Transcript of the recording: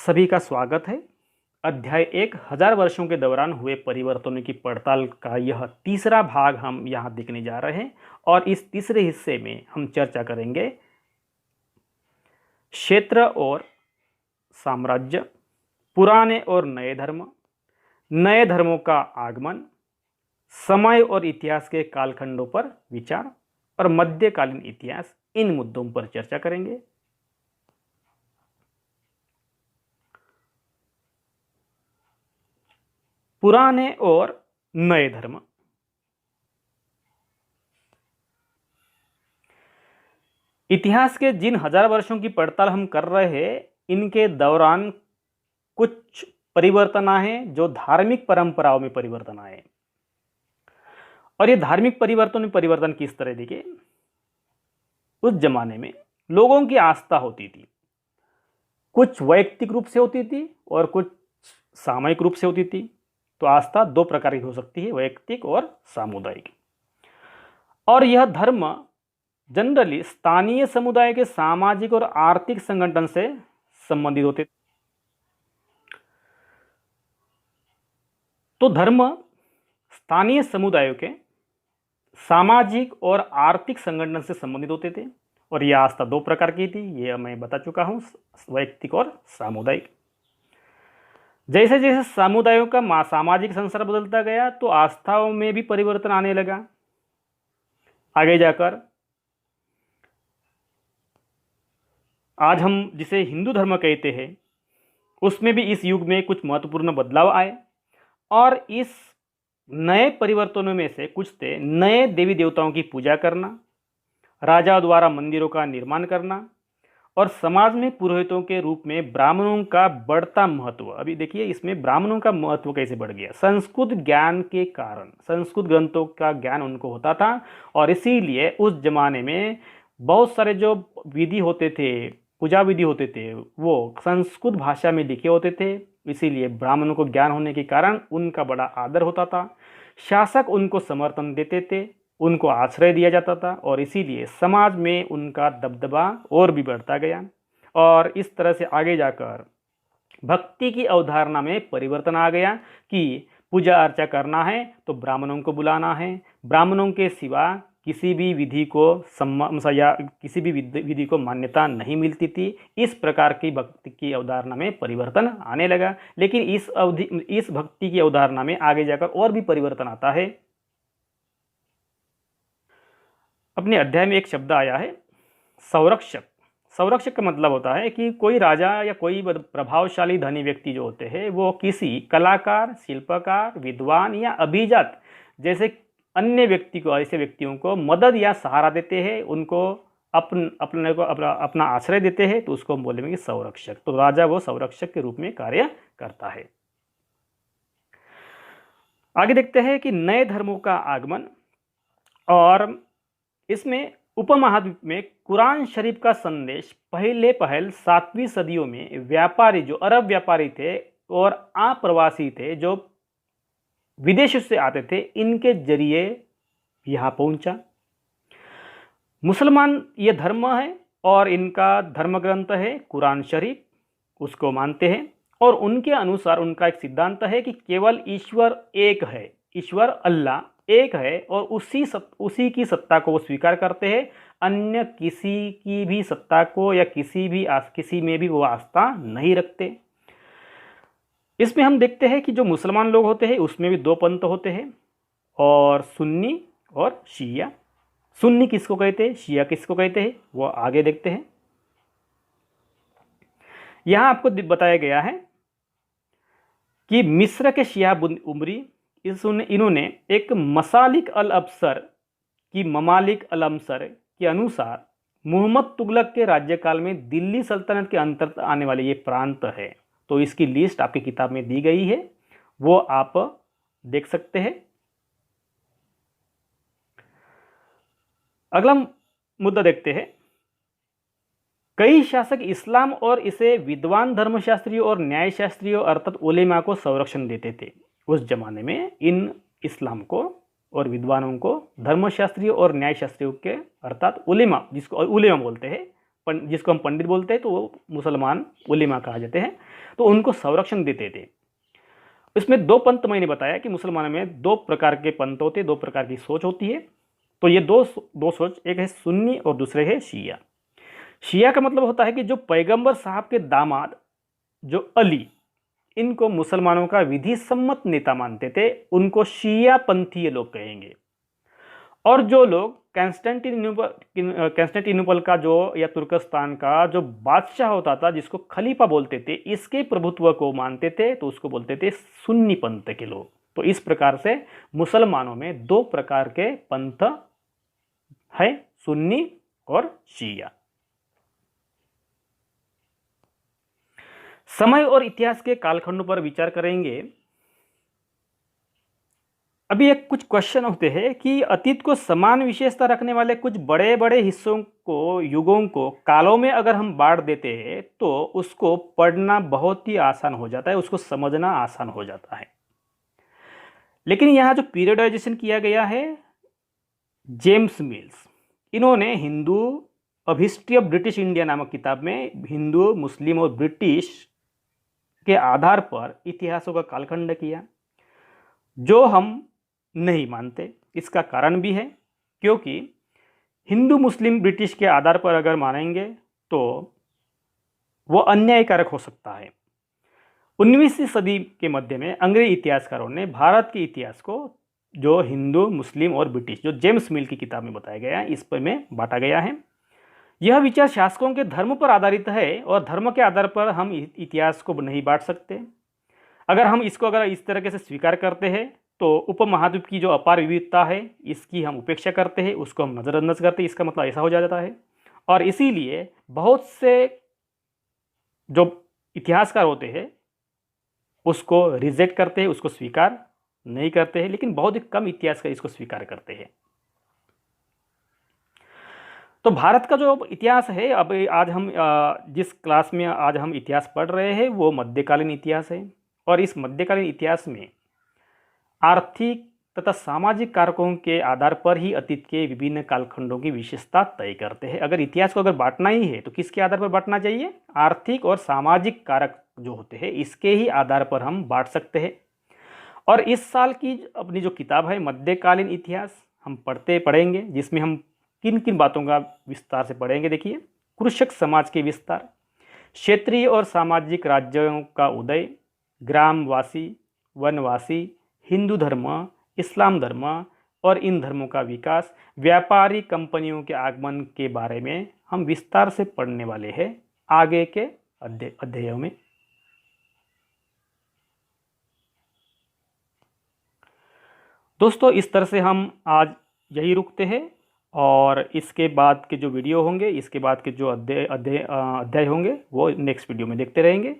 सभी का स्वागत है। अध्याय 1000 वर्षों के दौरान हुए परिवर्तनों की पड़ताल का यह तीसरा भाग हम यहाँ देखने जा रहे हैं और इस तीसरे हिस्से में हम चर्चा करेंगे क्षेत्र और साम्राज्य, पुराने और नए धर्म, नए धर्मों का आगमन, समय और इतिहास के कालखंडों पर विचार और मध्यकालीन इतिहास। इन मुद्दों पर चर्चा करेंगे। पुराने और नए धर्म। इतिहास के जिन 1000 वर्षों की पड़ताल हम कर रहे हैं, इनके दौरान कुछ परिवर्तन आए जो धार्मिक परंपराओं में परिवर्तन आए। और ये धार्मिक परिवर्तन किस तरह दिखे? उस जमाने में लोगों की आस्था होती थी, कुछ वैयक्तिक रूप से होती थी और कुछ सामूहिक रूप से होती थी। तो आस्था दो प्रकार की हो सकती है, वैयक्तिक और सामुदायिक। और यह धर्म जनरली स्थानीय समुदाय के सामाजिक और आर्थिक संगठन से संबंधित होते। तो धर्म स्थानीय समुदायों के सामाजिक और आर्थिक संगठन से संबंधित होते थे और यह आस्था दो प्रकार की थी, यह मैं बता चुका हूं, वैयक्तिक और सामुदायिक। जैसे जैसे समुदायों का सामाजिक संसार बदलता गया तो आस्थाओं में भी परिवर्तन आने लगा। आगे जाकर आज हम जिसे हिंदू धर्म कहते हैं, उसमें भी इस युग में कुछ महत्वपूर्ण बदलाव आए और इस नए परिवर्तनों में से कुछ थे नए देवी देवताओं की पूजा करना, राजाओं द्वारा मंदिरों का निर्माण करना और समाज में पुरोहितों के रूप में ब्राह्मणों का बढ़ता महत्व। अभी देखिए इसमें ब्राह्मणों का महत्व कैसे बढ़ गया। संस्कृत ज्ञान के कारण, संस्कृत ग्रंथों का ज्ञान उनको होता था और इसीलिए उस जमाने में बहुत सारे जो विधि होते थे, पूजा विधि होते थे, वो संस्कृत भाषा में लिखे होते थे। इसीलिए ब्राह्मणों को ज्ञान होने के कारण उनका बड़ा आदर होता था। शासक उनको समर्थन देते थे, उनको आश्रय दिया जाता था और इसीलिए समाज में उनका दबदबा और भी बढ़ता गया। और इस तरह से आगे जाकर भक्ति की अवधारणा में परिवर्तन आ गया कि पूजा अर्चा करना है तो ब्राह्मणों को बुलाना है, ब्राह्मणों के सिवा किसी भी विधि को या किसी भी विधि को मान्यता नहीं मिलती थी। इस प्रकार की भक्ति की अवधारणा में परिवर्तन आने लगा। लेकिन इस भक्ति की अवधारणा में आगे जाकर और भी परिवर्तन आता है। अपने अध्याय में एक शब्द आया है संरक्षक। संरक्षक का मतलब होता है कि कोई राजा या कोई प्रभावशाली धनी व्यक्ति जो होते हैं वो किसी कलाकार, शिल्पकार, विद्वान या अभिजात जैसे अन्य व्यक्ति को, ऐसे व्यक्तियों को मदद या सहारा देते हैं, उनको अपना आश्रय देते हैं, तो उसको हम बोलेंगे संरक्षक। तो राजा वो संरक्षक के रूप में कार्य करता है। आगे देखते हैं कि नए धर्मों का आगमन। और इसमें उपमहाद्वीप में कुरान शरीफ का संदेश पहले 7वीं सदियों में व्यापारी, जो अरब व्यापारी थे और अप्रवासी थे, जो विदेशों से आते थे, इनके जरिए यहाँ पहुंचा। मुसलमान ये धर्म है और इनका धर्म ग्रंथ है कुरान शरीफ, उसको मानते हैं और उनके अनुसार उनका एक सिद्धांत है कि केवल ईश्वर एक है, ईश्वर अल्लाह एक है और उसी की सत्ता को वो स्वीकार करते हैं। अन्य किसी की भी सत्ता को या किसी में भी वो आस्था नहीं रखते। इसमें हम देखते हैं कि जो मुसलमान लोग होते हैं उसमें भी दो पंथ होते हैं, और सुन्नी और शिया। सुन्नी किसको कहते हैं, शिया किसको कहते हैं, वो आगे देखते हैं। यहां आपको बताया गया है कि मिस्र के शिहाब उमरी इन्होंने एक मसालिक अल अबसर की ममालिक अल अमसर के अनुसार मोहम्मद तुगलक के राज्यकाल में दिल्ली सल्तनत के अंतर्गत आने वाले ये प्रांत है। तो इसकी लिस्ट आपकी किताब में दी गई है, वो आप देख सकते हैं। अगला मुद्दा देखते हैं। कई शासक इस्लाम और इसे विद्वान धर्मशास्त्रियों और न्यायशास्त्रियों अर्थात उलेमा को संरक्षण देते थे। उस जमाने में इन इस्लाम को और विद्वानों को धर्मशास्त्रियों और न्यायशास्त्रियों के अर्थात उलेमा, जिसको उलेमा बोलते हैं, जिसको हम पंडित बोलते हैं, तो वो मुसलमान उलेमा कहा जाते हैं। तो उनको संरक्षण देते थे। इसमें दो पंथ मैंने बताया कि मुसलमानों में दो प्रकार के पंथ होते, दो प्रकार की सोच होती है। तो ये दो सोच, एक है सुन्नी और दूसरे है शिया। शिया का मतलब होता है कि जो पैगंबर साहब के दामाद जो अली, इनको मुसलमानों का विधि सम्मत नेता मानते थे, उनको शिया पंथीय लोग कहेंगे। और जो लोग कैंस्टेंटिनोपल का जो या तुर्कस्तान का जो बादशाह होता था, जिसको खलीफा बोलते थे, इसके प्रभुत्व को मानते थे, तो उसको बोलते थे सुन्नी पंथ के लोग। तो इस प्रकार से मुसलमानों में दो प्रकार के पंथ है, सुन्नी और शिया। समय और इतिहास के कालखंडों पर विचार करेंगे। अभी एक कुछ क्वेश्चन होते हैं कि अतीत को समान विशेषता रखने वाले कुछ बड़े बड़े हिस्सों को, युगों को, कालों में अगर हम बांट देते हैं तो उसको पढ़ना बहुत ही आसान हो जाता है, उसको समझना आसान हो जाता है। लेकिन यहाँ जो पीरियडाइजेशन किया गया है, जेम्स मिल्स, इन्होंने हिंदू अब हिस्ट्री ऑफ ब्रिटिश इंडिया नामक किताब में हिंदू, मुस्लिम और ब्रिटिश के आधार पर इतिहासों का कालखंड किया, जो हम नहीं मानते। इसका कारण भी है, क्योंकि हिंदू, मुस्लिम, ब्रिटिश के आधार पर अगर मानेंगे तो वो अन्यायकारक हो सकता है। 19वीं सदी के मध्य में अंग्रेजी इतिहासकारों ने भारत के इतिहास को जो हिंदू, मुस्लिम और ब्रिटिश, जो जेम्स मिल की किताब में बताया गया है, इस पर में बांटा गया है। यह विचार शासकों के धर्म पर आधारित है और धर्म के आधार पर हम इतिहास को नहीं बांट सकते। अगर हम इसको अगर इस तरीके से स्वीकार करते हैं तो उपमहाद्वीप की जो अपार विविधता है, इसकी हम उपेक्षा करते हैं, उसको हम नज़रअंदाज करते हैं। इसका मतलब ऐसा हो जाता है। और इसीलिए बहुत से जो इतिहासकार होते हैं उसको रिजेक्ट करते हैं, उसको स्वीकार नहीं करते हैं, लेकिन बहुत ही कम इतिहासकार इसको स्वीकार करते हैं। तो भारत का जो इतिहास है, अब आज हम जिस क्लास में आज हम इतिहास पढ़ रहे हैं वो मध्यकालीन इतिहास है। और इस मध्यकालीन इतिहास में आर्थिक तथा सामाजिक कारकों के आधार पर ही अतीत के विभिन्न कालखंडों की विशेषता तय करते हैं। अगर इतिहास को अगर बांटना ही है तो किसके आधार पर बांटना चाहिए? आर्थिक और सामाजिक कारक जो होते हैं, इसके ही आधार पर हम बांट सकते हैं। और इस साल की अपनी जो किताब है मध्यकालीन इतिहास, हम पढ़ेंगे, जिसमें हम किन किन बातों का विस्तार से पढ़ेंगे। देखिए, कृषक समाज के विस्तार, क्षेत्रीय और सामाजिक राज्यों का उदय, ग्रामवासी, वनवासी, हिंदू धर्म, इस्लाम धर्म और इन धर्मों का विकास, व्यापारी कंपनियों के आगमन के बारे में हम विस्तार से पढ़ने वाले हैं आगे के अध्यायों में। दोस्तों, इस तरह से हम आज यही रुकते हैं और इसके बाद के जो वीडियो होंगे, इसके बाद के जो अध्याय होंगे वो नेक्स्ट वीडियो में देखते रहेंगे।